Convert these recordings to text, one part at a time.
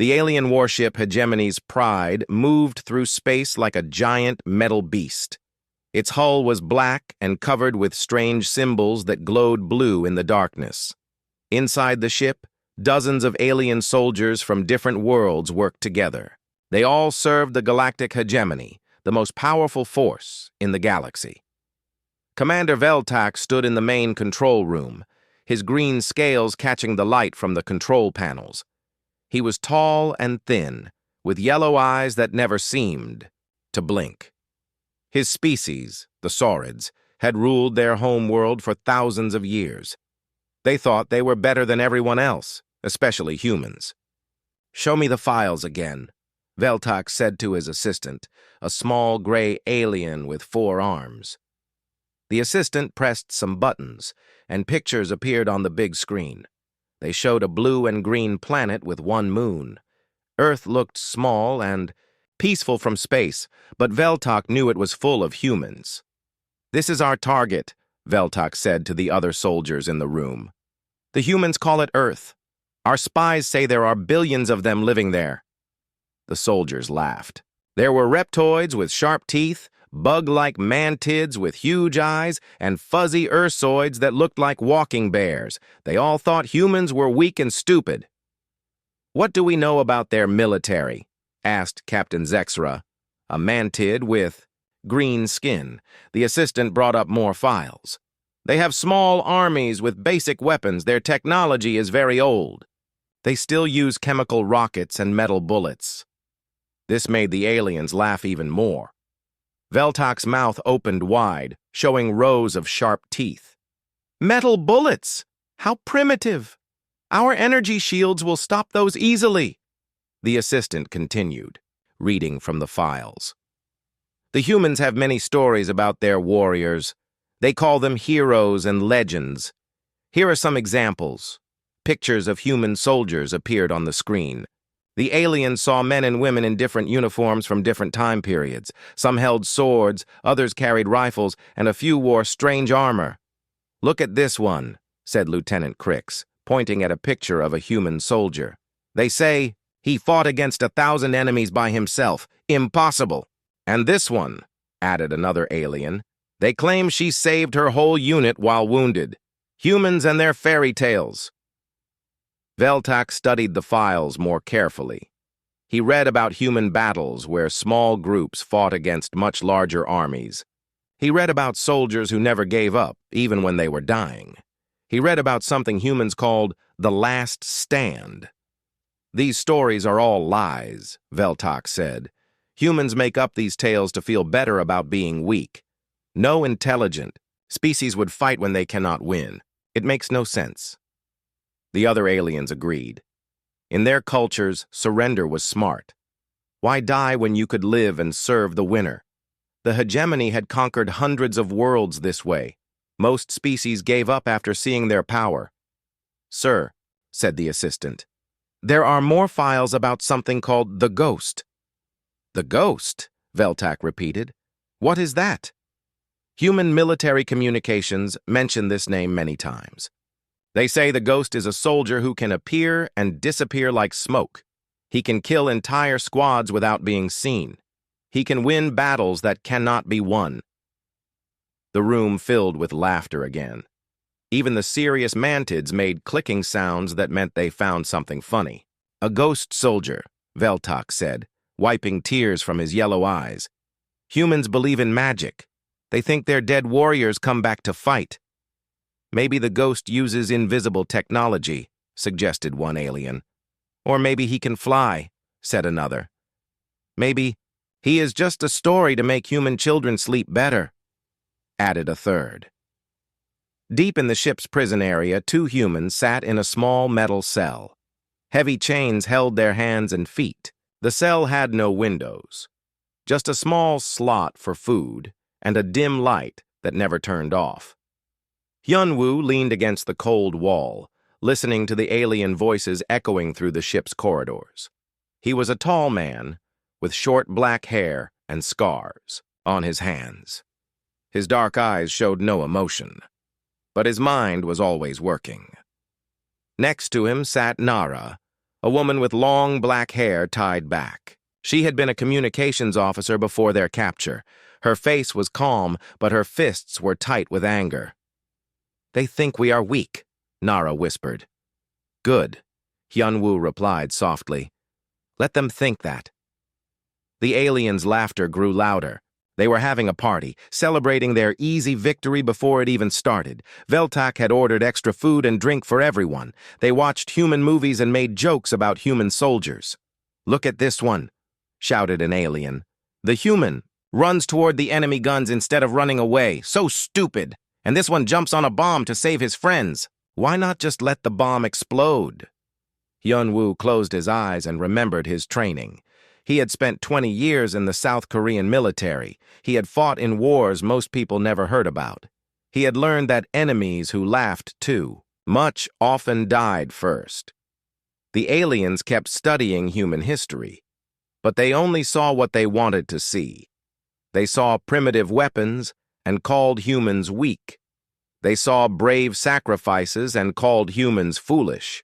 The alien warship Hegemony's Pride moved through space like a giant metal beast. Its hull was black and covered with strange symbols that glowed blue in the darkness. Inside the ship, dozens of alien soldiers from different worlds worked together. They all served the Galactic Hegemony, the most powerful force in the galaxy. Commander Veltak stood in the main control room, his green scales catching the light from the control panels. He was tall and thin, with yellow eyes that never seemed to blink. His species, the Saurids, had ruled their home world for thousands of years. They thought they were better than everyone else, especially humans. "Show me the files again," Veltak said to his assistant, a small gray alien with 4 arms. The assistant pressed some buttons, and pictures appeared on the big screen. They showed a blue and green planet with 1 moon. Earth looked small and peaceful from space, but Veltak knew it was full of humans. "This is our target," Veltak said to the other soldiers in the room. "The humans call it Earth. Our spies say there are billions of them living there." The soldiers laughed. There were reptoids with sharp teeth, bug-like mantids with huge eyes, and fuzzy ursoids that looked like walking bears. They all thought humans were weak and stupid. "What do we know about their military?" asked Captain Zexra, a mantid with green skin. The assistant brought up more files. "They have small armies with basic weapons. Their technology is very old. They still use chemical rockets and metal bullets." This made the aliens laugh even more. Veltak's mouth opened wide, showing rows of sharp teeth. "Metal bullets! How primitive! Our energy shields will stop those easily," the assistant continued, reading from the files. "The humans have many stories about their warriors. They call them heroes and legends. Here are some examples." Pictures of human soldiers appeared on the screen. The aliens saw men and women in different uniforms from different time periods. Some held swords, others carried rifles, and a few wore strange armor. "Look at this one," said Lieutenant Crix, pointing at a picture of a human soldier. "They say he fought against 1,000 enemies by himself. Impossible." "And this one," added another alien. "They claim she saved her whole unit while wounded. Humans and their fairy tales." Veltak studied the files more carefully. He read about human battles where small groups fought against much larger armies. He read about soldiers who never gave up, even when they were dying. He read about something humans called the last stand. "These stories are all lies," Veltak said. "Humans make up these tales to feel better about being weak. No intelligent species would fight when they cannot win. It makes no sense." The other aliens agreed. In their cultures, surrender was smart. Why die when you could live and serve the winner? The hegemony had conquered hundreds of worlds this way. Most species gave up after seeing their power. "Sir," said the assistant, "there are more files about something called the Ghost." "The Ghost?" Veltak repeated. "What is that?" Human military communications mention this name many times. They say the Ghost is a soldier who can appear and disappear like smoke. He can kill entire squads without being seen. He can win battles that cannot be won. The room filled with laughter again. Even the serious mantids made clicking sounds that meant they found something funny. "A ghost soldier," Veltak said, wiping tears from his yellow eyes. "Humans believe in magic. They think their dead warriors come back to fight." "Maybe the Ghost uses invisible technology," suggested one alien. "Or maybe he can fly," said another. "Maybe he is just a story to make human children sleep better," added a third. Deep in the ship's prison area, 2 humans sat in a small metal cell. Heavy chains held their hands and feet. The cell had no windows, just a small slot for food and a dim light that never turned off. Hyunwoo leaned against the cold wall, listening to the alien voices echoing through the ship's corridors. He was a tall man, with short black hair and scars on his hands. His dark eyes showed no emotion, but his mind was always working. Next to him sat Nara, a woman with long black hair tied back. She had been a communications officer before their capture. Her face was calm, but her fists were tight with anger. "They think we are weak," Nara whispered. "Good," Hyunwoo replied softly. "Let them think that." The aliens' laughter grew louder. They were having a party, celebrating their easy victory before it even started. Veltak had ordered extra food and drink for everyone. They watched human movies and made jokes about human soldiers. "Look at this one," shouted an alien. "The human runs toward the enemy guns instead of running away. So stupid. And this one jumps on a bomb to save his friends. Why not just let the bomb explode?" Hyunwoo closed his eyes and remembered his training. He had spent 20 years in the South Korean military. He had fought in wars most people never heard about. He had learned that enemies who laughed too much often died first. The aliens kept studying human history, but they only saw what they wanted to see. They saw primitive weapons and called humans weak. They saw brave sacrifices and called humans foolish.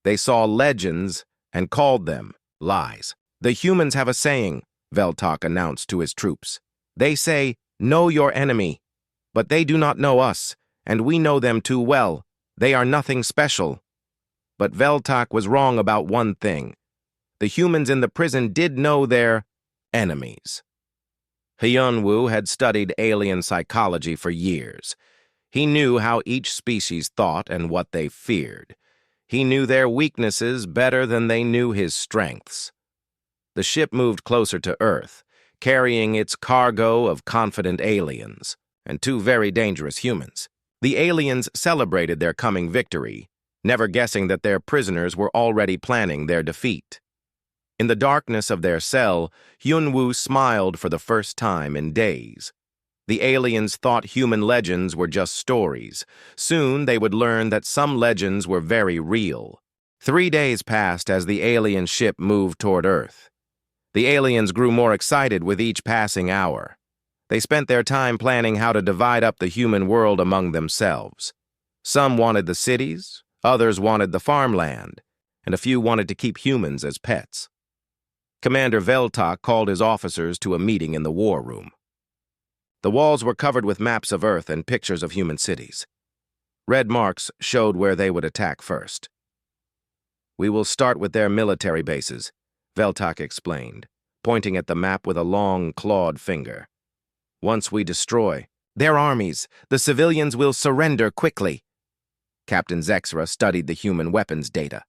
They saw legends and called them lies. "The humans have a saying," Veltak announced to his troops. "They say, 'Know your enemy.' But they do not know us, and we know them too well. They are nothing special." But Veltak was wrong about one thing. The humans in the prison did know their enemies. Hyunwoo had studied alien psychology for years. He knew how each species thought and what they feared. He knew their weaknesses better than they knew his strengths. The ship moved closer to Earth, carrying its cargo of confident aliens and 2 very dangerous humans. The aliens celebrated their coming victory, never guessing that their prisoners were already planning their defeat. In the darkness of their cell, Hyunwoo smiled for the first time in days. The aliens thought human legends were just stories. Soon they would learn that some legends were very real. 3 days passed as the alien ship moved toward Earth. The aliens grew more excited with each passing hour. They spent their time planning how to divide up the human world among themselves. Some wanted the cities, others wanted the farmland, and a few wanted to keep humans as pets. Commander Veltak called his officers to a meeting in the war room. The walls were covered with maps of Earth and pictures of human cities. Red marks showed where they would attack first. "We will start with their military bases," Veltak explained, pointing at the map with a long, clawed finger. "Once we destroy their armies, the civilians will surrender quickly." Captain Zexra studied the human weapons data.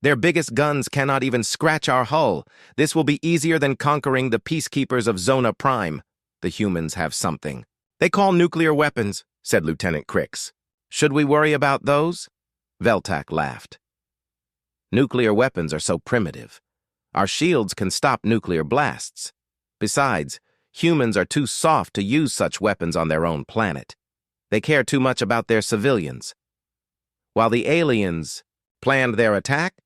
"Their biggest guns cannot even scratch our hull. This will be easier than conquering the peacekeepers of Zona Prime. The humans have something they call nuclear weapons," said Lieutenant Crix. "Should we worry about those?" Veltak laughed. "Nuclear weapons are so primitive. Our shields can stop nuclear blasts. Besides, humans are too soft to use such weapons on their own planet. They care too much about their civilians." While the aliens planned their attack,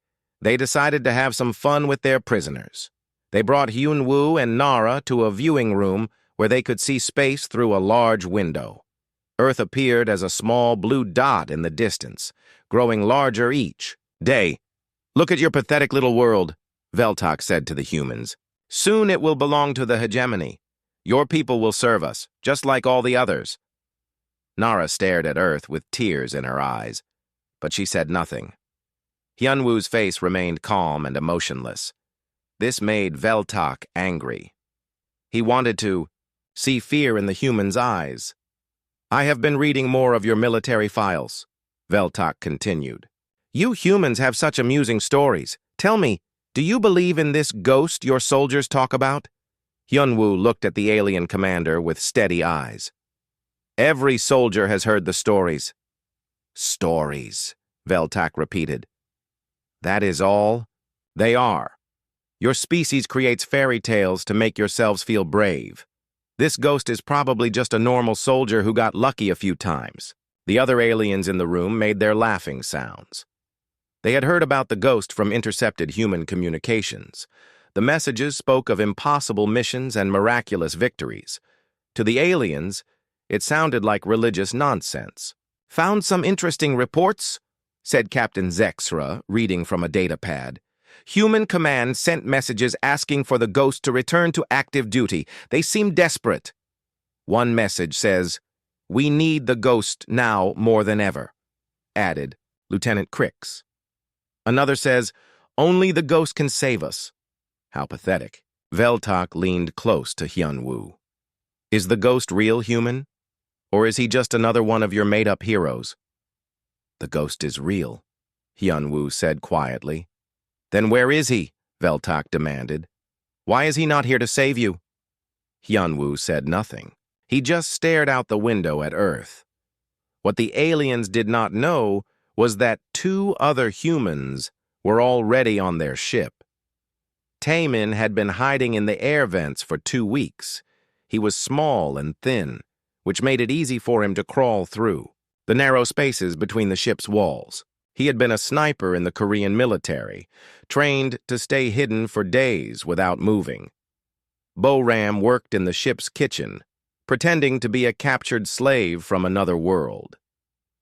they decided to have some fun with their prisoners. They brought Hyunwoo and Nara to a viewing room where they could see space through a large window. Earth appeared as a small blue dot in the distance, growing larger each day. "Look at your pathetic little world," Veltak said to the humans. "Soon it will belong to the hegemony. Your people will serve us, just like all the others." Nara stared at Earth with tears in her eyes, but she said nothing. Hyunwoo's face remained calm and emotionless. This made Veltak angry. He wanted to see fear in the humans' eyes. "I have been reading more of your military files," Veltak continued. "You humans have such amusing stories. Tell me, do you believe in this ghost your soldiers talk about?" Hyunwoo looked at the alien commander with steady eyes. "Every soldier has heard the stories." "Stories," Veltak repeated. "That is all they are. Your species creates fairy tales to make yourselves feel brave. This ghost is probably just a normal soldier who got lucky a few times." The other aliens in the room made their laughing sounds. They had heard about the ghost from intercepted human communications. The messages spoke of impossible missions and miraculous victories. To the aliens, it sounded like religious nonsense. "Found some interesting reports?" said Captain Zexra, reading from a datapad. Human Command sent messages asking for the ghost to return to active duty. They seem desperate. One message says, "We need the ghost now more than ever," added Lieutenant Crix. Another says, "Only the ghost can save us." How pathetic. Veltok leaned close to Hyunwoo. "Is the ghost real, human? Or is he just another one of your made-up heroes?" "The ghost is real," Hyunwoo said quietly. "Then where is he?" Veltok demanded. "Why is he not here to save you?" Hyunwoo said nothing. He just stared out the window at Earth. What the aliens did not know was that 2 other humans were already on their ship. Taemin had been hiding in the air vents for 2 weeks. He was small and thin, which made it easy for him to crawl through the narrow spaces between the ship's walls. He had been a sniper in the Korean military, trained to stay hidden for days without moving. Bo-Ram worked in the ship's kitchen, pretending to be a captured slave from another world.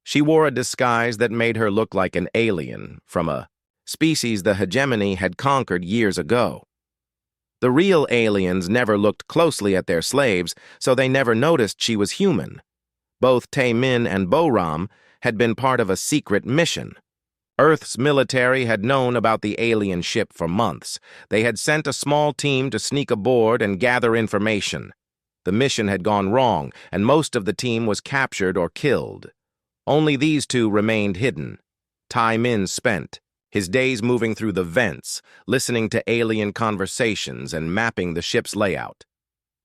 She wore a disguise that made her look like an alien from a species the hegemony had conquered years ago. The real aliens never looked closely at their slaves, so they never noticed she was human. Both Taemin and Bo-Ram had been part of a secret mission. Earth's military had known about the alien ship for months. They had sent a small team to sneak aboard and gather information. The mission had gone wrong, and most of the team was captured or killed. Only these 2 remained hidden. Taemin spent his days moving through the vents, listening to alien conversations and mapping the ship's layout.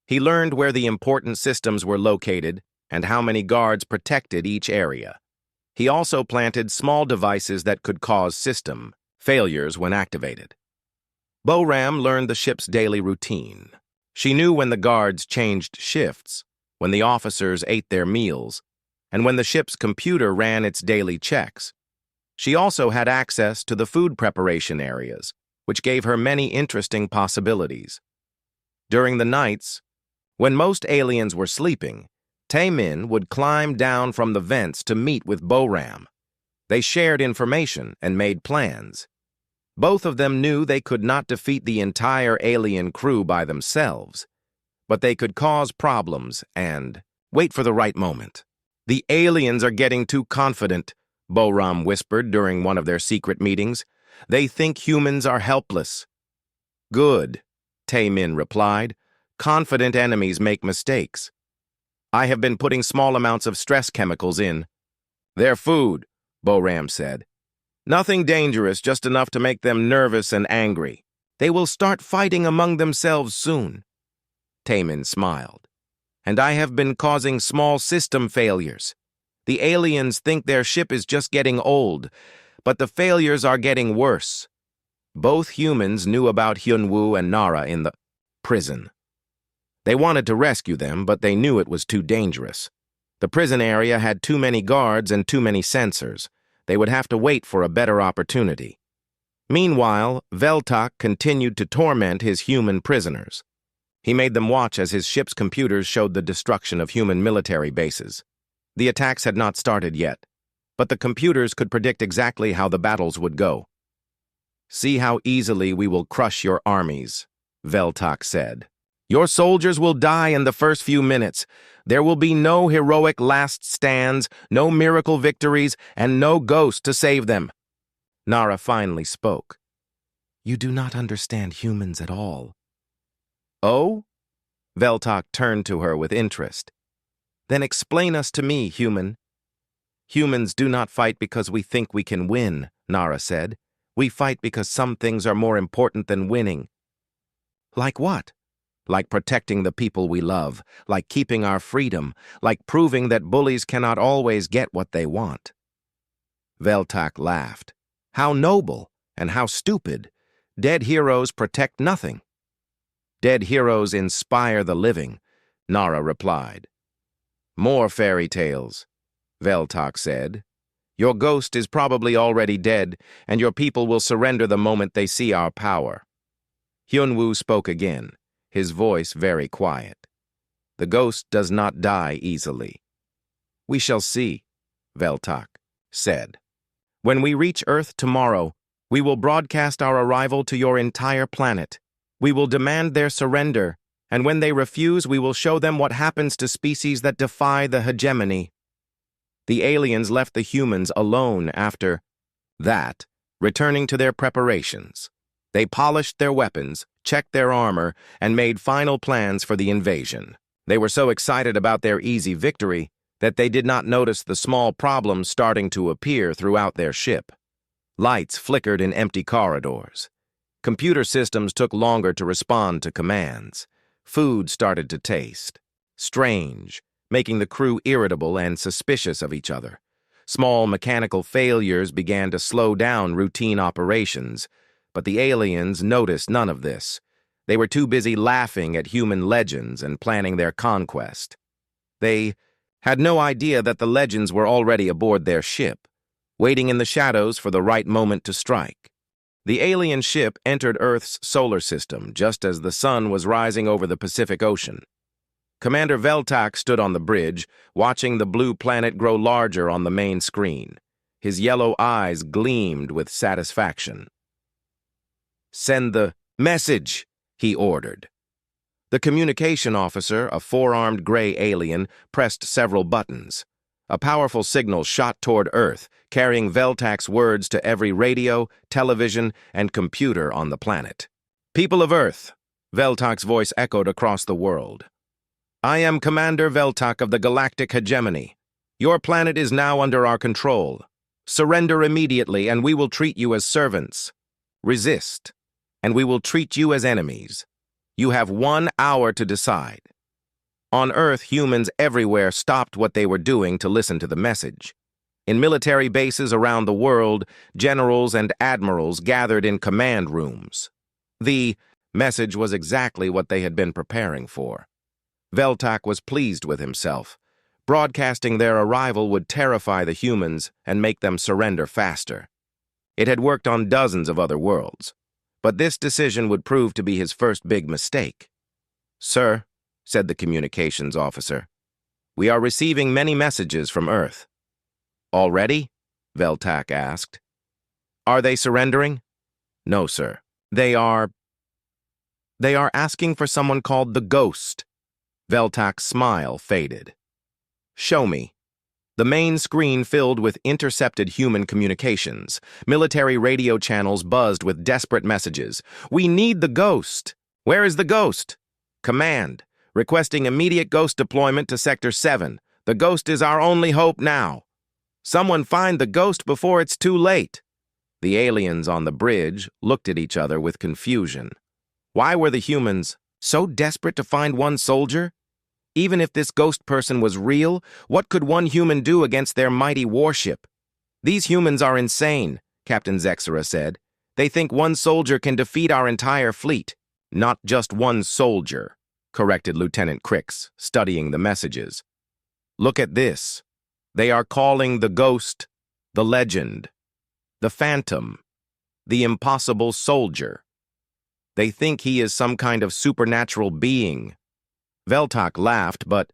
He learned where the important systems were located and how many guards protected each area. He also planted small devices that could cause system failures when activated. Bo-Ram learned the ship's daily routine. She knew when the guards changed shifts, when the officers ate their meals, and when the ship's computer ran its daily checks. She also had access to the food preparation areas, which gave her many interesting possibilities. During the nights, when most aliens were sleeping, Taemin would climb down from the vents to meet with Bo-Ram. They shared information and made plans. Both of them knew they could not defeat the entire alien crew by themselves, but they could cause problems and wait for the right moment. "The aliens are getting too confident," Bo-Ram whispered during one of their secret meetings. "They think humans are helpless." "Good," Taemin replied. "Confident enemies make mistakes. I have been putting small amounts of stress chemicals in." "Their food," Bo-Ram said. "Nothing dangerous, just enough to make them nervous and angry. They will start fighting among themselves soon." Taemin smiled. "And I have been causing small system failures. The aliens think their ship is just getting old, but the failures are getting worse." Both humans knew about Hyunwoo and Nara in the prison. They wanted to rescue them, but they knew it was too dangerous. The prison area had too many guards and too many sensors. They would have to wait for a better opportunity. Meanwhile, Veltok continued to torment his human prisoners. He made them watch as his ship's computers showed the destruction of human military bases. The attacks had not started yet, but the computers could predict exactly how the battles would go. "See how easily we will crush your armies," Veltok said. "Your soldiers will die in the first few minutes. There will be no heroic last stands, no miracle victories, and no ghost to save them." Nara finally spoke. "You do not understand humans at all." "Oh?" Veltok turned to her with interest. "Then explain us to me, human." "Humans do not fight because we think we can win," Nara said. "We fight because some things are more important than winning." "Like what?" "Like protecting the people we love, like keeping our freedom, like proving that bullies cannot always get what they want." Veltok laughed. "How noble and how stupid. Dead heroes protect nothing." "Dead heroes inspire the living," Nara replied. "More fairy tales," Veltok said. "Your ghost is probably already dead, and your people will surrender the moment they see our power." Hyunwoo spoke again, his voice very quiet. "The ghost does not die easily." "We shall see," Veltok said. "When we reach Earth tomorrow, We will broadcast our arrival to your entire planet. We will demand their surrender, and when they refuse, we will show them what happens to species that defy the hegemony." The aliens left the humans alone after that, returning to their preparations. They polished their weapons, checked their armor, and made final plans for the invasion. They were so excited about their easy victory that they did not notice the small problems starting to appear throughout their ship. Lights flickered in empty corridors. Computer systems took longer to respond to commands. Food started to taste strange, making the crew irritable and suspicious of each other. Small mechanical failures began to slow down routine operations, but the aliens noticed none of this. They were too busy laughing at human legends and planning their conquest. They had no idea that the legends were already aboard their ship, waiting in the shadows for the right moment to strike. The alien ship entered Earth's solar system just as the sun was rising over the Pacific Ocean. Commander Veltak stood on the bridge, watching the blue planet grow larger on the main screen. His yellow eyes gleamed with satisfaction. "Send the message," he ordered. The communication officer, a four-armed gray alien, pressed several buttons. A powerful signal shot toward Earth, carrying Veltak's words to every radio, television, and computer on the planet. "People of Earth," Veltak's voice echoed across the world. "I am Commander Veltak of the Galactic Hegemony. Your planet is now under our control. Surrender immediately, and we will treat you as servants. Resist, and we will treat you as enemies. You have 1 hour to decide." On Earth, humans everywhere stopped what they were doing to listen to the message. In military bases around the world, generals and admirals gathered in command rooms. The message was exactly what they had been preparing for. Veltak was pleased with himself. Broadcasting their arrival would terrify the humans and make them surrender faster. It had worked on dozens of other worlds, but this decision would prove to be his first big mistake. "Sir," said the communications officer, "we are receiving many messages from Earth." "Already?" Veltak asked. "Are they surrendering?" "No, sir. They are asking for someone called the Ghost." Veltak's smile faded. "Show me." The main screen filled with intercepted human communications. Military radio channels buzzed with desperate messages. "We need the Ghost." "Where is the Ghost?" "Command, requesting immediate Ghost deployment to Sector 7. The Ghost is our only hope now. Someone find the Ghost before it's too late." The aliens on the bridge looked at each other with confusion. Why were the humans so desperate to find one soldier? Even if this ghost person was real, what could one human do against their mighty warship? "These humans are insane," Captain Zexera said. "They think one soldier can defeat our entire fleet." "Not just one soldier," corrected Lieutenant Crix, studying the messages. "Look at this. They are calling the Ghost the Legend, the Phantom, the Impossible Soldier. They think he is some kind of supernatural being." Veltak laughed, but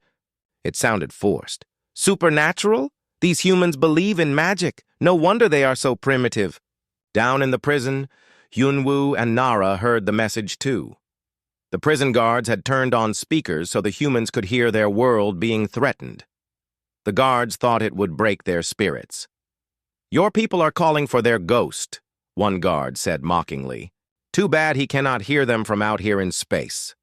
it sounded forced. "Supernatural? These humans believe in magic. No wonder they are so primitive." Down in the prison, Hyunwoo and Nara heard the message too. The prison guards had turned on speakers so the humans could hear their world being threatened. The guards thought it would break their spirits. "Your people are calling for their Ghost," one guard said mockingly. "Too bad he cannot hear them from out here in space."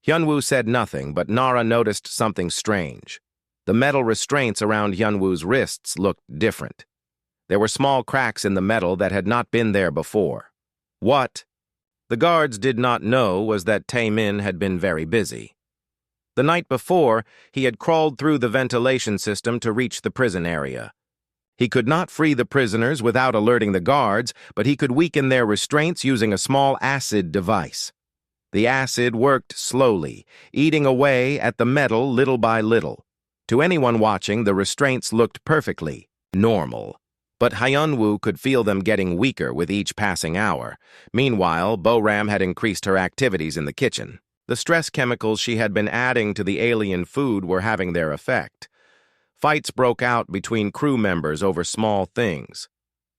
Hyunwoo said nothing, but Nara noticed something strange. The metal restraints around Hyunwoo's wrists looked different. There were small cracks in the metal that had not been there before. What the guards did not know was that Tae-min had been very busy. The night before, he had crawled through the ventilation system to reach the prison area. He could not free the prisoners without alerting the guards, but he could weaken their restraints using a small acid device. The acid worked slowly, eating away at the metal little by little. To anyone watching, the restraints looked perfectly normal. But Hyunwoo could feel them getting weaker with each passing hour. Meanwhile, Boram had increased her activities in the kitchen. The stress chemicals she had been adding to the alien food were having their effect. Fights broke out between crew members over small things.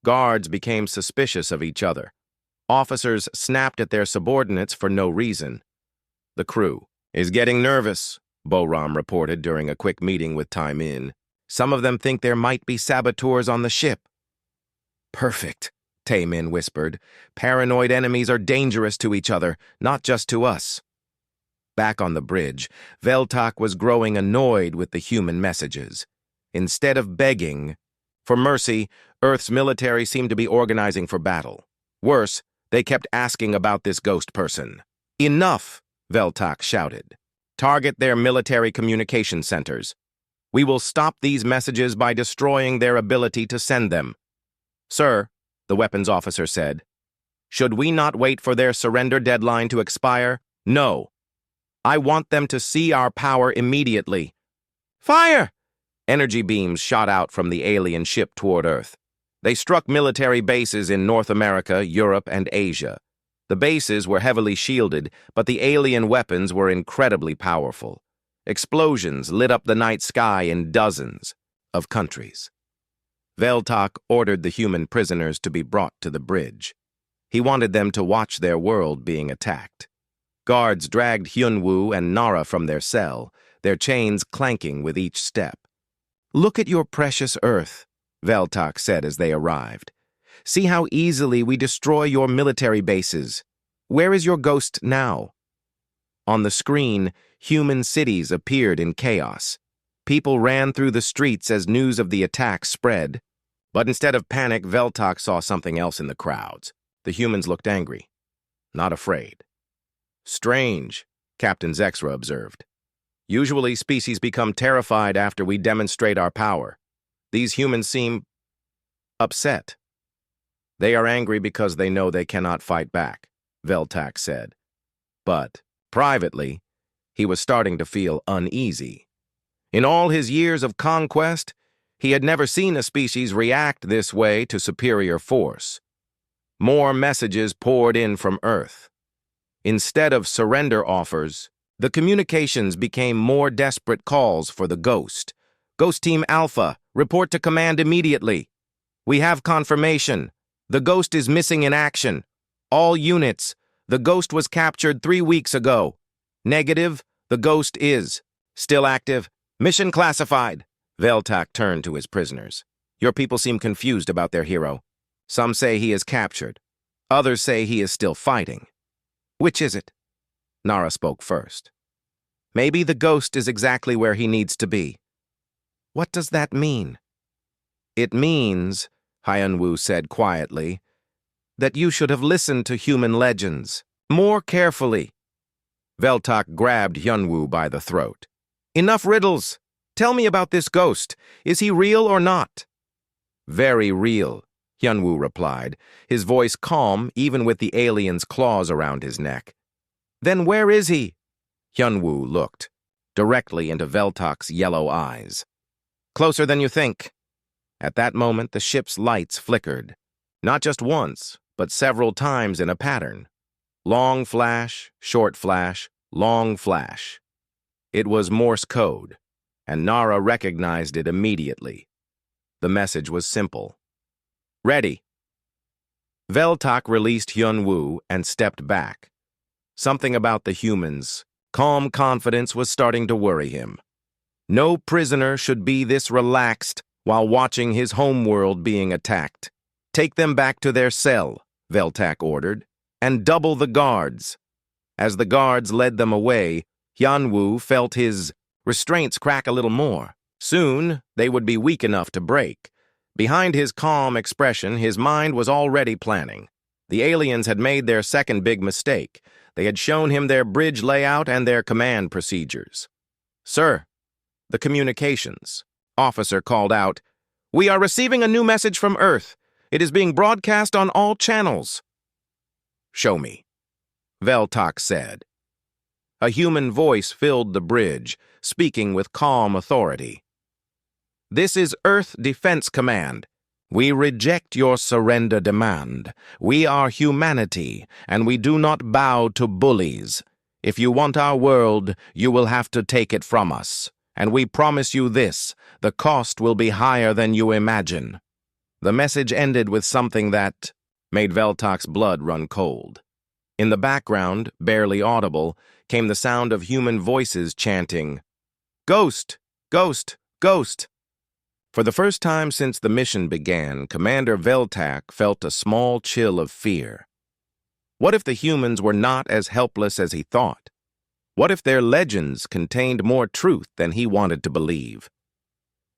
Guards became suspicious of each other. Officers snapped at their subordinates for no reason. The crew is getting nervous, Boram reported during a quick meeting with Time In. Some of them think there might be saboteurs on the ship. Perfect, Taemin whispered. Paranoid enemies are dangerous to each other, not just to us. Back on the bridge, Veltak was growing annoyed with the human messages. Instead of begging for mercy, Earth's military seemed to be organizing for battle. Worse, they kept asking about this ghost person. Enough, Veltak shouted. Target their military communication centers. We will stop these messages by destroying their ability to send them. Sir, the weapons officer said, should we not wait for their surrender deadline to expire? No. I want them to see our power immediately. Fire! Energy beams shot out from the alien ship toward Earth. They struck military bases in North America, Europe, and Asia. The bases were heavily shielded, but the alien weapons were incredibly powerful. Explosions lit up the night sky in dozens of countries. Veltak ordered the human prisoners to be brought to the bridge. He wanted them to watch their world being attacked. Guards dragged Hyunwoo and Nara from their cell, their chains clanking with each step. Look at your precious Earth, Veltak said as they arrived. See how easily we destroy your military bases. Where is your ghost now? On the screen, human cities appeared in chaos. People ran through the streets as news of the attack spread. But instead of panic, Veltak saw something else in the crowds. The humans looked angry, not afraid. Strange, Captain Zexra observed. Usually, species become terrified after we demonstrate our power. These humans seem upset. They are angry because they know they cannot fight back, Veltak said. But, privately, he was starting to feel uneasy. In all his years of conquest, he had never seen a species react this way to superior force. More messages poured in from Earth. Instead of surrender offers, the communications became more desperate calls for the Ghost. Ghost Team Alpha, report to command immediately. We have confirmation. The Ghost is missing in action. All units, the Ghost was captured 3 weeks ago. Negative, the Ghost is still active. Mission classified. Veltak turned to his prisoners. Your people seem confused about their hero. Some say he is captured. Others say he is still fighting. Which is it? Nara spoke first. Maybe the Ghost is exactly where he needs to be. What does that mean? It means, Hyunwoo said quietly, that you should have listened to human legends more carefully. Veltak grabbed Hyunwoo by the throat. Enough riddles! Tell me about this ghost. Is he real or not? Very real, Hyunwoo replied, his voice calm even with the alien's claws around his neck. Then where is he? Hyunwoo looked directly into Veltak's yellow eyes. Closer than you think. At that moment, the ship's lights flickered. Not just once, but several times in a pattern. Long flash, short flash, long flash. It was Morse code, and Nara recognized it immediately. The message was simple. Ready. Veltak released Hyunwoo and stepped back. Something about the humans' calm confidence was starting to worry him. No prisoner should be this relaxed while watching his homeworld being attacked. Take them back to their cell, Veltak ordered, and double the guards. As the guards led them away, Hyunwoo felt his restraints crack a little more. Soon, they would be weak enough to break. Behind his calm expression, his mind was already planning. The aliens had made their second big mistake. They had shown him their bridge layout and their command procedures. Sir, the communications officer called out, We are receiving a new message from Earth. It is being broadcast on all channels. Show me, Veltak said. A human voice filled the bridge, speaking with calm authority. This is Earth Defense Command. We reject your surrender demand. We are humanity, and we do not bow to bullies. If you want our world, you will have to take it from us. And we promise you this, the cost will be higher than you imagine. The message ended with something that made Veltak's blood run cold. In the background, barely audible, came the sound of human voices chanting, "Ghost! Ghost! Ghost!" For the first time since the mission began, Commander Veltak felt a small chill of fear. What if the humans were not as helpless as he thought? What if their legends contained more truth than he wanted to believe?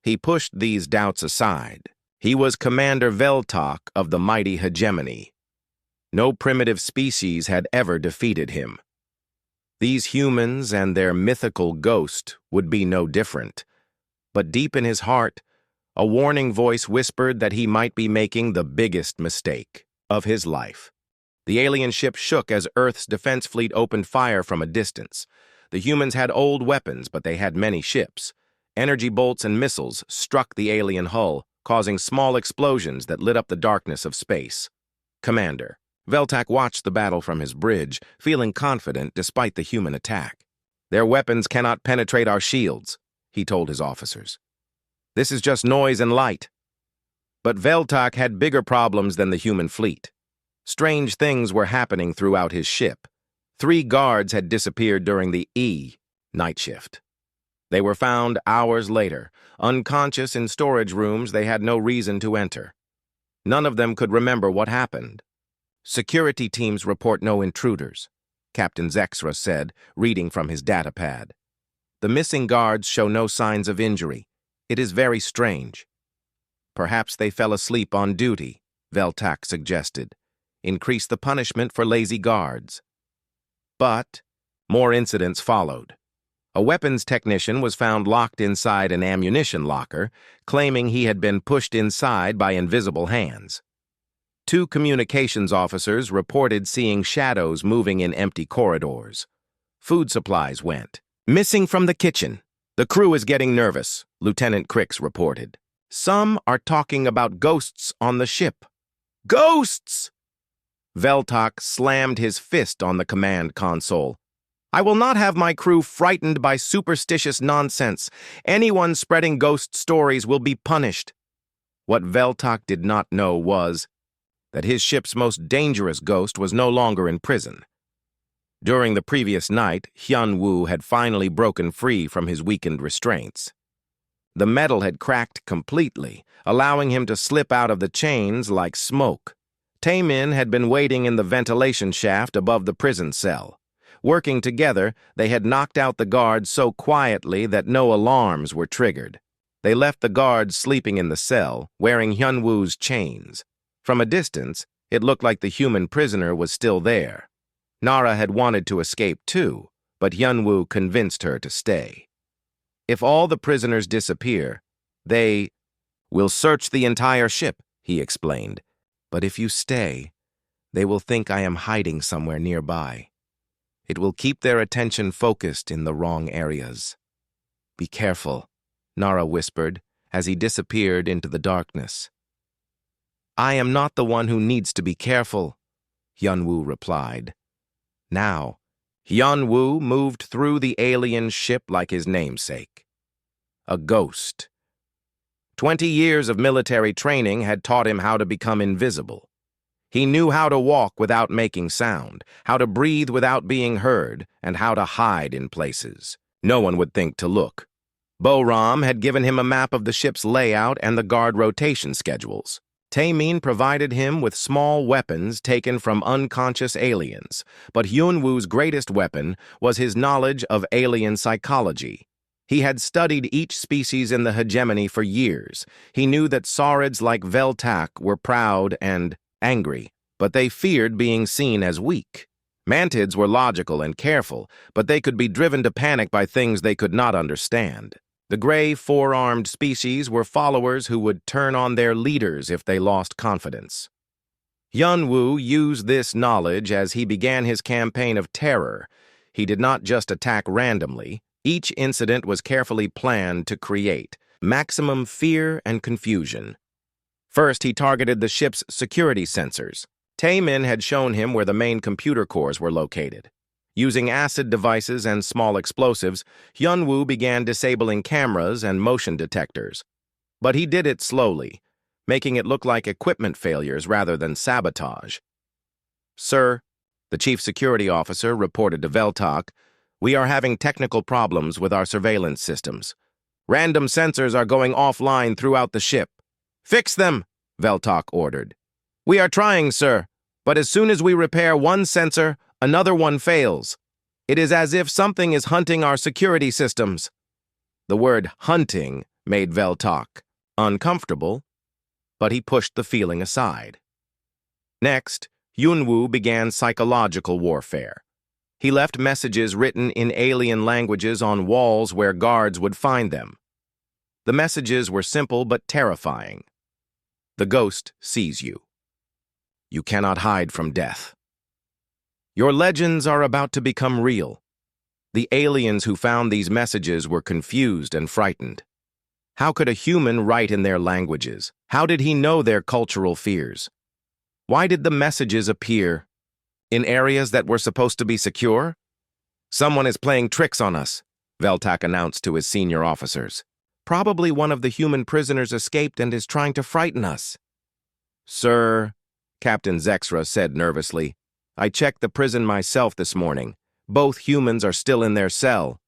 He pushed these doubts aside. He was Commander Veltak of the mighty hegemony. No primitive species had ever defeated him. These humans and their mythical ghost would be no different. But deep in his heart, a warning voice whispered that he might be making the biggest mistake of his life. The alien ship shook as Earth's defense fleet opened fire from a distance. The humans had old weapons, but they had many ships. Energy bolts and missiles struck the alien hull, causing small explosions that lit up the darkness of space. Commander Veltak watched the battle from his bridge, feeling confident despite the human attack. "Their weapons cannot penetrate our shields," he told his officers. "This is just noise and light." But Veltak had bigger problems than the human fleet. Strange things were happening throughout his ship. 3 guards had disappeared during the night shift. They were found hours later, unconscious in storage rooms they had no reason to enter. None of them could remember what happened. "Security teams report no intruders," Captain Zexra said, reading from his datapad. "The missing guards show no signs of injury. It is very strange." "Perhaps they fell asleep on duty," Veltak suggested. "Increase the punishment for lazy guards." But more incidents followed. A weapons technician was found locked inside an ammunition locker, claiming he had been pushed inside by invisible hands. 2 communications officers reported seeing shadows moving in empty corridors. Food supplies went missing from the kitchen. "The crew is getting nervous," Lieutenant Crix reported. "Some are talking about ghosts on the ship." "Ghosts!" Veltak slammed his fist on the command console. "I will not have my crew frightened by superstitious nonsense. Anyone spreading ghost stories will be punished." What Veltak did not know was that his ship's most dangerous ghost was no longer in prison. During the previous night, Hyun-woo had finally broken free from his weakened restraints. The metal had cracked completely, allowing him to slip out of the chains like smoke. Taemin had been waiting in the ventilation shaft above the prison cell. Working together, they had knocked out the guards so quietly that no alarms were triggered. They left the guards sleeping in the cell, wearing Hyun-woo's chains. From a distance, it looked like the human prisoner was still there. Nara had wanted to escape too, but Hyun-woo convinced her to stay. "If all the prisoners disappear, they will search the entire ship," he explained. "But if you stay, they will think I am hiding somewhere nearby. It will keep their attention focused in the wrong areas." "Be careful," Nara whispered as he disappeared into the darkness. "I am not the one who needs to be careful," Hyun-woo replied. Now, Hyun-woo moved through the alien ship like his namesake. A ghost. 20 years of military training had taught him how to become invisible. He knew how to walk without making sound, how to breathe without being heard, and how to hide in places no one would think to look. Bo-Ram had given him a map of the ship's layout and the guard rotation schedules. Taemin provided him with small weapons taken from unconscious aliens, but Hyun-woo's greatest weapon was his knowledge of alien psychology. He had studied each species in the hegemony for years. He knew that saurids like Veltak were proud and angry, but they feared being seen as weak. Mantids were logical and careful, but they could be driven to panic by things they could not understand. The gray, four-armed species were followers who would turn on their leaders if they lost confidence. Hyun-woo used this knowledge as he began his campaign of terror. He did not just attack randomly. Each incident was carefully planned to create maximum fear and confusion. First, he targeted the ship's security sensors. Taemin had shown him where the main computer cores were located. Using acid devices and small explosives, Hyun-woo began disabling cameras and motion detectors. But he did it slowly. making it look like equipment failures rather than sabotage. "Sir," the chief security officer reported to Veltok, "we are having technical problems with our surveillance systems. Random sensors are going offline throughout the ship." "Fix them," Veltok ordered. "We are trying, sir, but as soon as we repair one sensor, another one fails. It is as if something is hunting our security systems." The word hunting made Veltok uncomfortable, but he pushed the feeling aside. Next, Yunwu began psychological warfare. He left messages written in alien languages on walls where guards would find them. The messages were simple but terrifying. "The ghost sees you. You cannot hide from death. Your legends are about to become real." The aliens who found these messages were confused and frightened. How could a human write in their languages? How did he know their cultural fears? Why did the messages appear in areas that were supposed to be secure? "Someone is playing tricks on us," Veltok announced to his senior officers. "Probably one of the human prisoners escaped and is trying to frighten us." "Sir," Captain Zexra said nervously, "I checked the prison myself this morning. Both humans are still in their cell."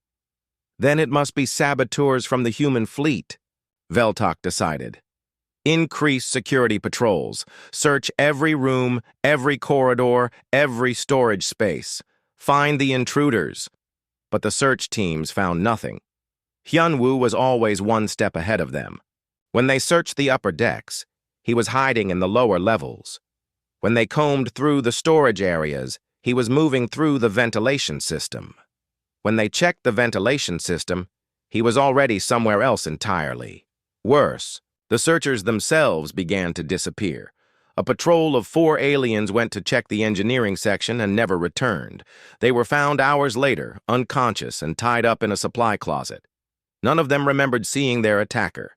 "Then it must be saboteurs from the human fleet," Veltok decided. "Increase security patrols. Search every room, every corridor, every storage space. Find the intruders." But the search teams found nothing. Hyunwoo was always one step ahead of them. When they searched the upper decks, he was hiding in the lower levels. When they combed through the storage areas, he was moving through the ventilation system. When they checked the ventilation system, he was already somewhere else entirely. Worse, the searchers themselves began to disappear. A patrol of 4 aliens went to check the engineering section and never returned. They were found hours later, unconscious and tied up in a supply closet. None of them remembered seeing their attacker.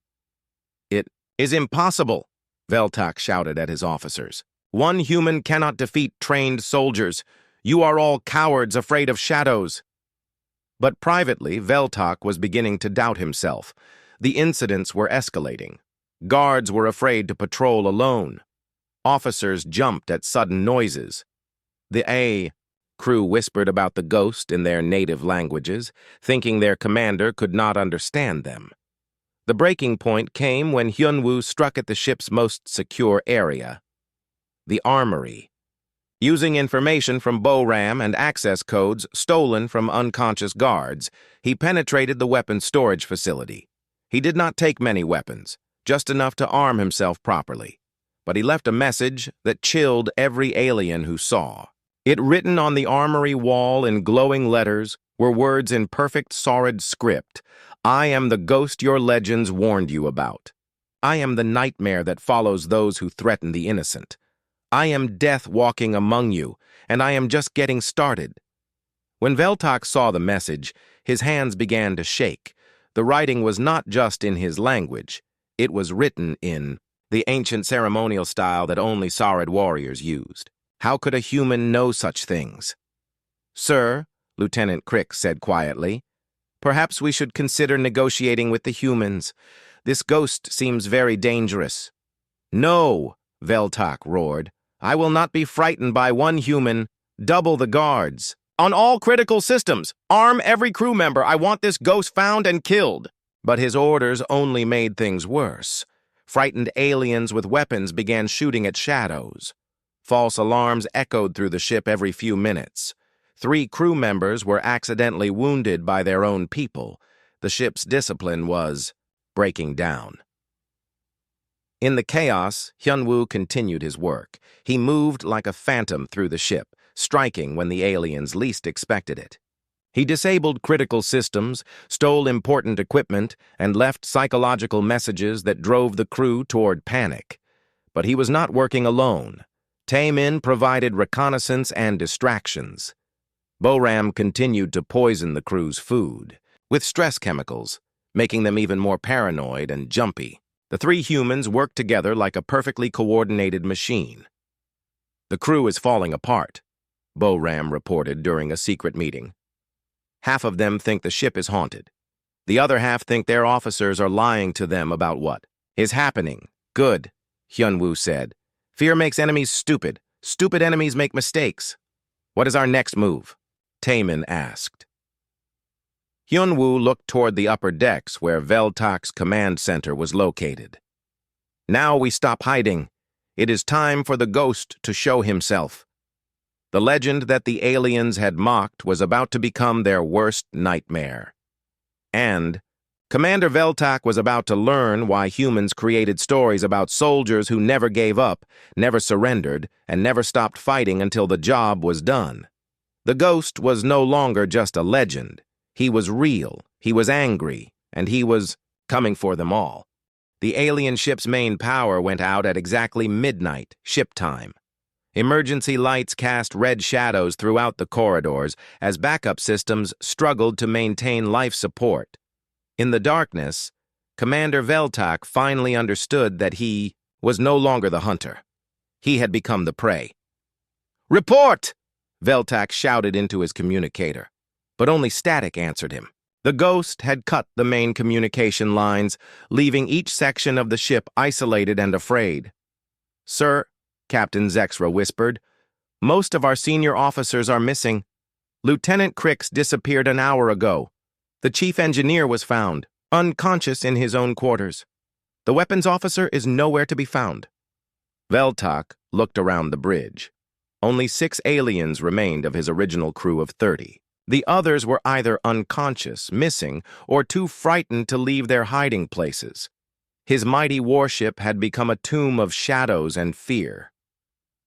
"It is impossible," Veltok shouted at his officers. "One human cannot defeat trained soldiers. You are all cowards afraid of shadows." But privately, Veltok was beginning to doubt himself. The incidents were escalating. Guards were afraid to patrol alone. Officers jumped at sudden noises. The A crew whispered about the ghost in their native languages, thinking their commander could not understand them. The breaking point came when Hyunwoo struck at the ship's most secure area, the armory. Using information from BORAM and access codes stolen from unconscious guards, he penetrated the weapons storage facility. He did not take many weapons, just enough to arm himself properly. But he left a message that chilled every alien who saw. It written on the armory wall in glowing letters were words in perfect Saurid script. "I am the ghost your legends warned you about. I am the nightmare that follows those who threaten the innocent. I am death walking among you, and I am just getting started." When Veltok saw the message, his hands began to shake. The writing was not just in his language. It was written in the ancient ceremonial style that only Saurid warriors used. How could a human know such things? "Sir," Lieutenant Crick said quietly, "perhaps we should consider negotiating with the humans. This ghost seems very dangerous." "No," Veltok roared. "I will not be frightened by one human. Double the guards. On all critical systems, arm every crew member. I want this ghost found and killed." But his orders only made things worse. Frightened aliens with weapons began shooting at shadows. False alarms echoed through the ship every few minutes. 3 crew members were accidentally wounded by their own people. The ship's discipline was breaking down. In the chaos, Hyunwoo continued his work. He moved like a phantom through the ship, striking when the aliens least expected it. He disabled critical systems, stole important equipment, and left psychological messages that drove the crew toward panic. But he was not working alone. Taemin provided reconnaissance and distractions. BORAM continued to poison the crew's food with stress chemicals, making them even more paranoid and jumpy. The 3 humans worked together like a perfectly coordinated machine. "The crew is falling apart," BORAM reported during a secret meeting. "Half of them think the ship is haunted. The other half think their officers are lying to them about what is happening. Good. Hyunwoo said. Fear makes enemies stupid. Stupid enemies make mistakes. What is our next move? Taemin asked. Hyunwoo looked toward the upper decks where Veltak's command center was located. Now we stop hiding. It is time for the ghost to show himself. The legend that the aliens had mocked was about to become their worst nightmare. And Commander Veltak was about to learn why humans created stories about soldiers who never gave up, never surrendered, and never stopped fighting until the job was done. The ghost was no longer just a legend. He was real, he was angry, and he was coming for them all. The alien ship's main power went out at exactly midnight, ship time. Emergency lights cast red shadows throughout the corridors as backup systems struggled to maintain life support. In the darkness, Commander Veltak finally understood that he was no longer the hunter. He had become the prey. "Report!" Veltak shouted into his communicator, but only static answered him. The ghost had cut the main communication lines, leaving each section of the ship isolated and afraid. "Sir," Captain Zexra whispered, "most of our senior officers are missing. Lieutenant Crix disappeared an hour ago. The chief engineer was found, unconscious in his own quarters. The weapons officer is nowhere to be found." Veltak looked around the bridge. Only 6 aliens remained of his original crew of 30. The others were either unconscious, missing, or too frightened to leave their hiding places. His mighty warship had become a tomb of shadows and fear.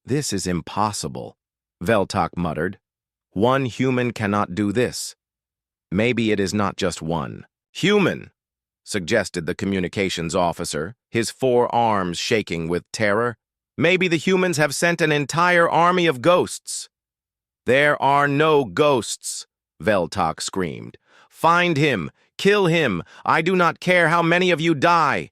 "This is impossible," Veltak muttered. "One human cannot do this." "Maybe it is not just one. Human," suggested the communications officer, his 4 arms shaking with terror. "Maybe the humans have sent an entire army of ghosts." "There are no ghosts," Veltak screamed. "Find him! Kill him! I do not care how many of you die!"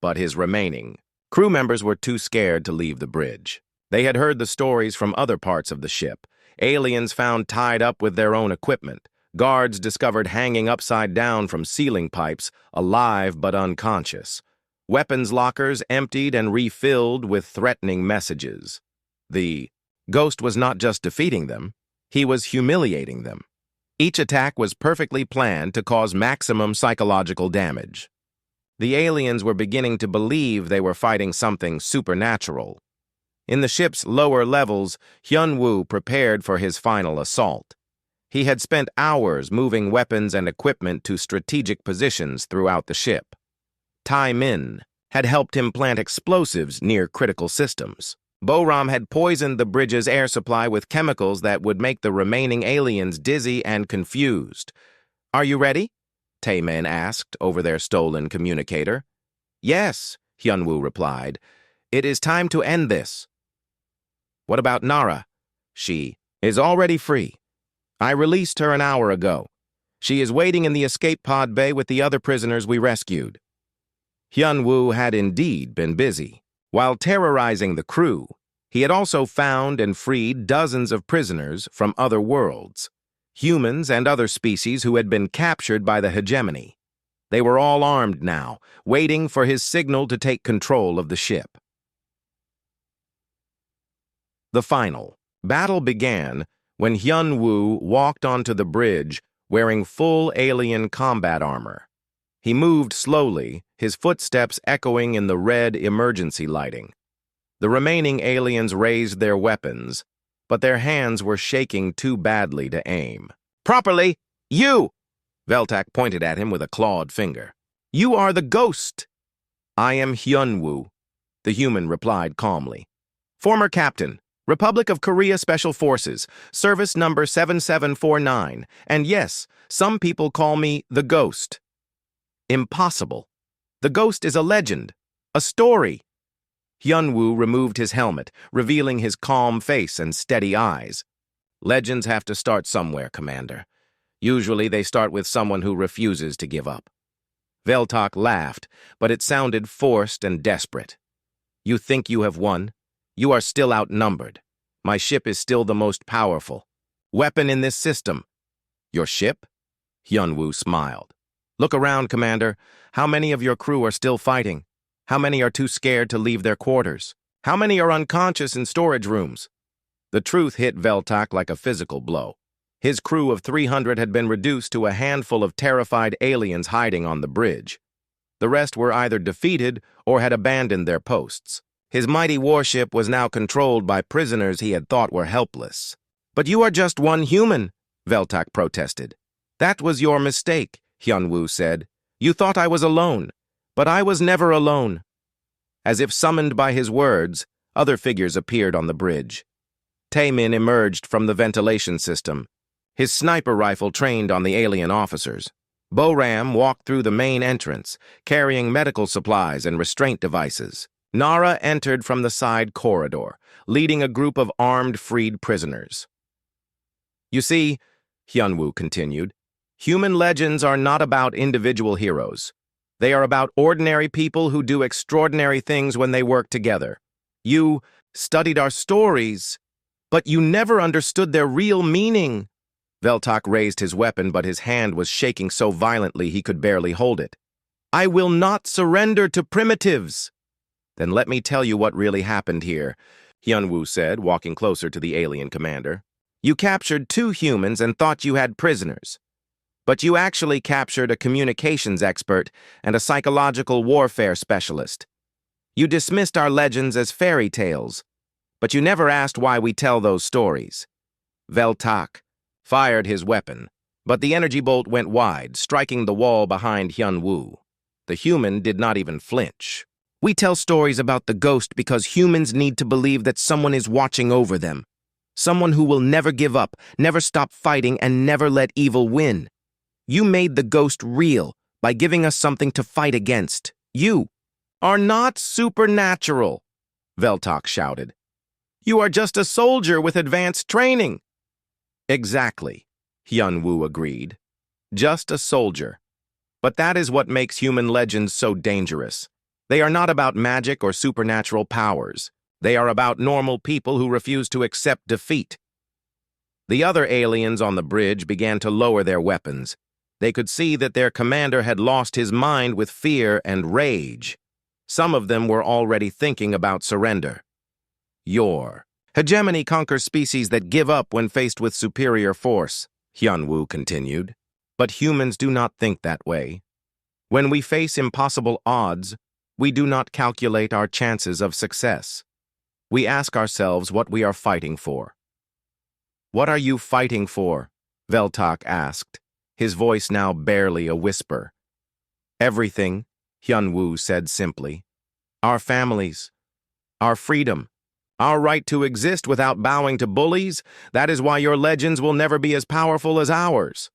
But his remaining crew members were too scared to leave the bridge. They had heard the stories from other parts of the ship. Aliens found tied up with their own equipment. Guards discovered hanging upside down from ceiling pipes, alive but unconscious. Weapons lockers emptied and refilled with threatening messages. The ghost was not just defeating them, he was humiliating them. Each attack was perfectly planned to cause maximum psychological damage. The aliens were beginning to believe they were fighting something supernatural. In the ship's lower levels, Hyunwoo prepared for his final assault. He had spent hours moving weapons and equipment to strategic positions throughout the ship. Taemin had helped him plant explosives near critical systems. Boram had poisoned the bridge's air supply with chemicals that would make the remaining aliens dizzy and confused. "Are you ready?" Taemin asked over their stolen communicator. "Yes," Hyunwoo replied. "It is time to end this." "What about Nara?" "She is already free. I released her an hour ago. She is waiting in the escape pod bay with the other prisoners we rescued." Hyunwoo had indeed been busy. While terrorizing the crew, he had also found and freed dozens of prisoners from other worlds, humans and other species who had been captured by the hegemony. They were all armed now, waiting for his signal to take control of the ship. The final battle began when Hyunwoo walked onto the bridge wearing full alien combat armor. He moved slowly, his footsteps echoing in the red emergency lighting. The remaining aliens raised their weapons, but their hands were shaking too badly to aim. "Properly! You!" Veltak pointed at him with a clawed finger. "You are the ghost!" "I am Hyunwoo," the human replied calmly. "Former captain, Republic of Korea Special Forces, service number 7749, and yes, some people call me the Ghost." "Impossible. The ghost is a legend, a story." Hyunwoo removed his helmet, revealing his calm face and steady eyes. "Legends have to start somewhere, Commander. Usually they start with someone who refuses to give up." Veltak laughed, but it sounded forced and desperate. "You think you have won? You are still outnumbered. My ship is still the most powerful weapon in this system." "Your ship?" Hyunwoo smiled. "Look around, Commander. How many of your crew are still fighting? How many are too scared to leave their quarters? How many are unconscious in storage rooms? The truth hit Veltok like a physical blow. His crew of 300 had been reduced to a handful of terrified aliens hiding on the bridge. The rest were either defeated or had abandoned their posts. His mighty warship was now controlled by prisoners he had thought were helpless. "But you are just one human," Veltok protested. "That was your mistake," Hyunwoo said. "You thought I was alone, but I was never alone." As if summoned by his words, other figures appeared on the bridge. Taemin emerged from the ventilation system, his sniper rifle trained on the alien officers. Boram walked through the main entrance, carrying medical supplies and restraint devices. Nara entered from the side corridor, leading a group of armed freed prisoners. "You see," Hyunwoo continued, "human legends are not about individual heroes. They are about ordinary people who do extraordinary things when they work together. You studied our stories, but you never understood their real meaning." Veltok raised his weapon, but his hand was shaking so violently he could barely hold it. "I will not surrender to primitives." "Then let me tell you what really happened here," Hyunwoo said, walking closer to the alien commander. "You captured 2 humans and thought you had prisoners. But you actually captured a communications expert and a psychological warfare specialist. You dismissed our legends as fairy tales, but you never asked why we tell those stories." Veltok fired his weapon, but the energy bolt went wide, striking the wall behind Hyunwoo. The human did not even flinch. "We tell stories about the ghost because humans need to believe that someone is watching over them. Someone who will never give up, never stop fighting, and never let evil win. You made the ghost real by giving us something to fight against. You are not supernatural," Veltok shouted. "You are just a soldier with advanced training." "Exactly," Hyunwoo agreed. "Just a soldier. But that is what makes human legends so dangerous. They are not about magic or supernatural powers. They are about normal people who refuse to accept defeat." The other aliens on the bridge began to lower their weapons. They could see that their commander had lost his mind with fear and rage. Some of them were already thinking about surrender. "Your hegemony conquers species that give up when faced with superior force," Hyunwoo continued. "But humans do not think that way. When we face impossible odds, we do not calculate our chances of success. We ask ourselves what we are fighting for." "What are you fighting for?" Veltok asked, his voice now barely a whisper. "Everything," Hyunwoo said simply. "Our families, our freedom, our right to exist without bowing to bullies. That is why your legends will never be as powerful as ours."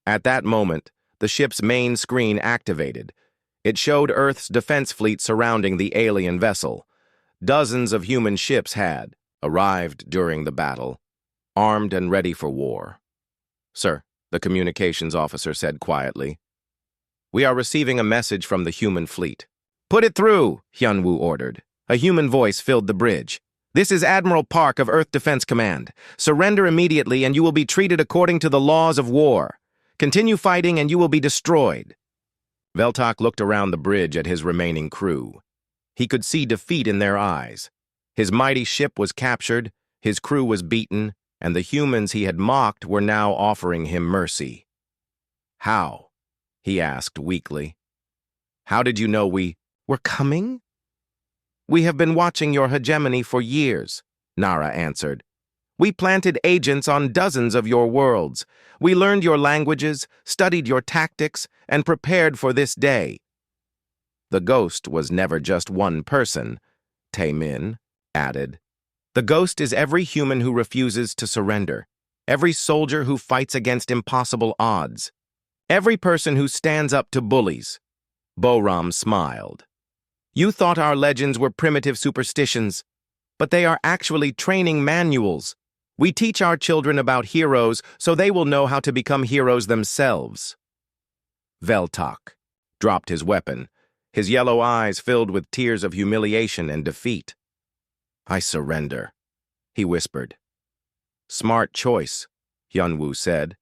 At that moment, the ship's main screen activated. It showed Earth's defense fleet surrounding the alien vessel. Dozens of human ships had arrived during the battle, armed and ready for war. "Sir," the communications officer said quietly, "we are receiving a message from the human fleet." "Put it through," Hyunwoo ordered. A human voice filled the bridge. "This is Admiral Park of Earth Defense Command. Surrender immediately and you will be treated according to the laws of war. Continue fighting and you will be destroyed." Veltok looked around the bridge at his remaining crew. He could see defeat in their eyes. His mighty ship was captured, his crew was beaten, and the humans he had mocked were now offering him mercy. "How?" he asked weakly. "How did you know we were coming?" "We have been watching your hegemony for years," Nara answered. "We planted agents on dozens of your worlds. We learned your languages, studied your tactics, and prepared for this day." "The ghost was never just one person," Taemin added. "The ghost is every human who refuses to surrender, every soldier who fights against impossible odds, every person who stands up to bullies." Boram smiled. "You thought our legends were primitive superstitions, but they are actually training manuals. We teach our children about heroes so they will know how to become heroes themselves." Veltok dropped his weapon, his yellow eyes filled with tears of humiliation and defeat. "I surrender," he whispered. "Smart choice," Hyunwoo said.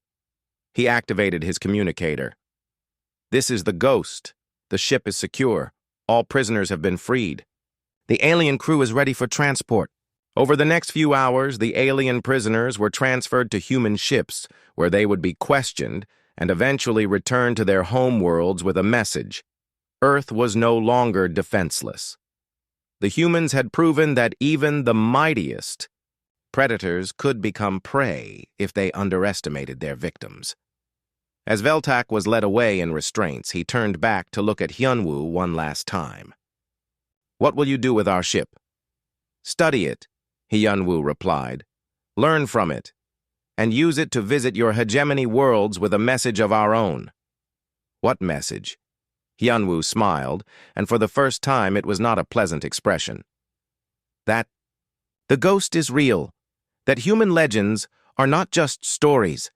He activated his communicator. "This is the ghost. The ship is secure. All prisoners have been freed. The alien crew is ready for transport. Over the next few hours, the alien prisoners were transferred to human ships, where they would be questioned and eventually returned to their home worlds with a message. Earth was no longer defenseless. The humans had proven that even the mightiest predators could become prey if they underestimated their victims. As Veltak was led away in restraints, he turned back to look at Hyunwoo one last time. "What will you do with our ship?" "Study it," Hyunwoo replied. "Learn from it, and use it to visit your hegemony worlds with a message of our own." "What message?" Hyunwoo smiled, and for the first time it was not a pleasant expression. "That the ghost is real, that human legends are not just stories,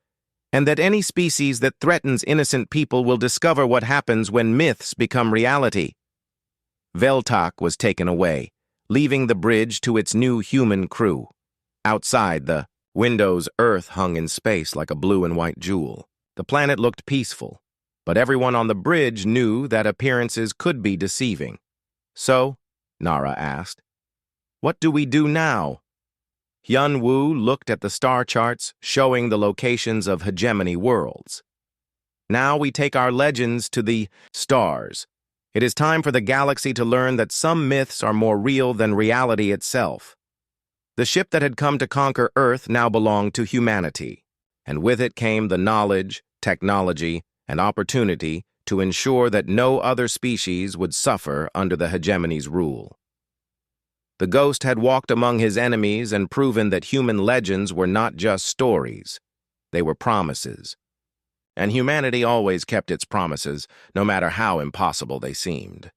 and that any species that threatens innocent people will discover what happens when myths become reality." Veltak was taken away, leaving the bridge to its new human crew. Outside, the window's Earth hung in space like a blue and white jewel. The planet looked peaceful, but everyone on the bridge knew that appearances could be deceiving. "So," Nara asked, "what do we do now?" Hyunwoo looked at the star charts showing the locations of hegemony worlds. "Now we take our legends to the stars. It is time for the galaxy to learn that some myths are more real than reality itself." The ship that had come to conquer Earth now belonged to humanity, and with it came the knowledge, technology, and opportunity to ensure that no other species would suffer under the hegemony's rule. The ghost had walked among his enemies and proven that human legends were not just stories. They were promises. And humanity always kept its promises, no matter how impossible they seemed.